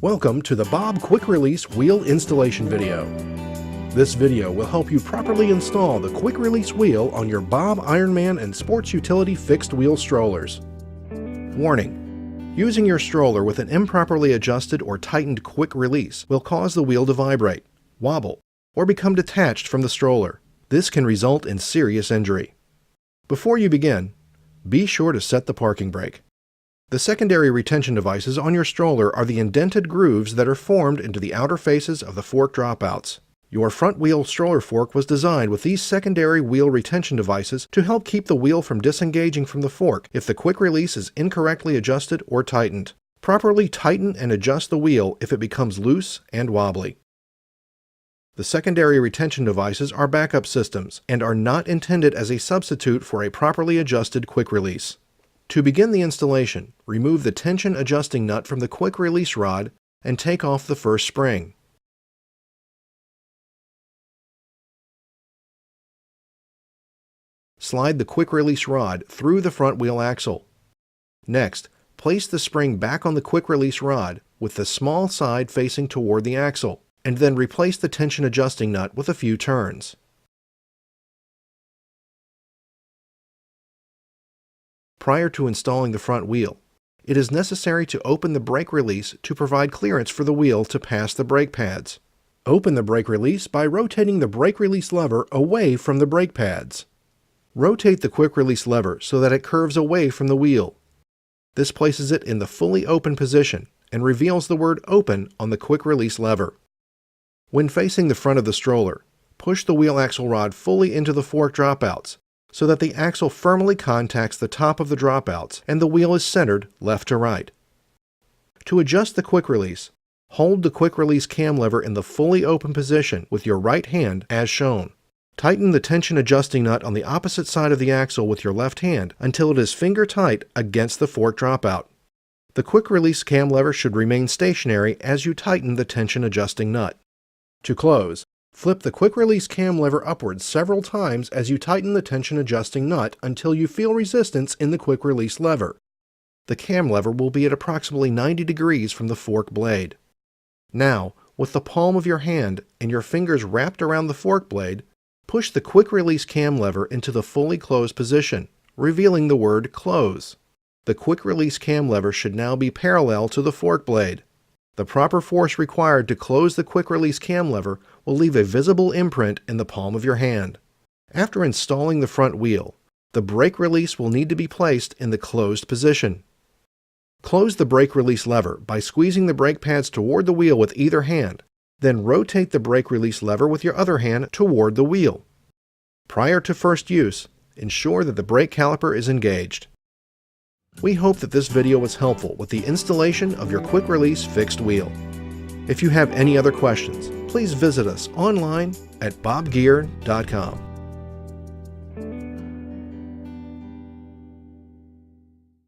Welcome to the Bob Quick Release Wheel Installation video. This video will help you properly install the Quick Release wheel on your Bob IRONMAN and Sports Utility fixed wheel strollers. Warning: using your stroller with an improperly adjusted or tightened quick release will cause the wheel to vibrate, wobble, or become detached from the stroller. This can result in serious injury. Before you begin, be sure to set the parking brake. The secondary retention devices on your stroller are the indented grooves that are formed into the outer faces of the fork dropouts. Your front wheel stroller fork was designed with these secondary wheel retention devices to help keep the wheel from disengaging from the fork if the quick release is incorrectly adjusted or tightened. Properly tighten and adjust the wheel if it becomes loose and wobbly. The secondary retention devices are backup systems and are not intended as a substitute for a properly adjusted quick release. To begin the installation, remove the tension adjusting nut from the quick release rod and take off the first spring. Slide the quick release rod through the front wheel axle. Next, place the spring back on the quick release rod with the small side facing toward the axle, and then replace the tension adjusting nut with a few turns. Prior to installing the front wheel, it is necessary to open the brake release to provide clearance for the wheel to pass the brake pads. Open the brake release by rotating the brake release lever away from the brake pads. Rotate the quick release lever so that it curves away from the wheel. This places it in the fully open position and reveals the word "Open" on the quick release lever. When facing the front of the stroller, push the wheel axle rod fully into the fork dropouts so that the axle firmly contacts the top of the dropouts and the wheel is centered left to right. To adjust the quick release, hold the quick release cam lever in the fully open position with your right hand as shown. Tighten the tension adjusting nut on the opposite side of the axle with your left hand until it is finger tight against the fork dropout. The quick release cam lever should remain stationary as you tighten the tension adjusting nut. To close, flip the quick release cam lever upwards several times as you tighten the tension adjusting nut until you feel resistance in the quick release lever. The cam lever will be at approximately 90 degrees from the fork blade. Now, with the palm of your hand and your fingers wrapped around the fork blade, push the quick release cam lever into the fully closed position, revealing the word "Close." The quick release cam lever should now be parallel to the fork blade. The proper force required to close the quick release cam lever will leave a visible imprint in the palm of your hand. After installing the front wheel, the brake release will need to be placed in the closed position. Close the brake release lever by squeezing the brake pads toward the wheel with either hand, then rotate the brake release lever with your other hand toward the wheel. Prior to first use, ensure that the brake caliper is engaged. We hope that this video was helpful with the installation of your quick release fixed wheel. If you have any other questions, please visit us online at bobgear.com.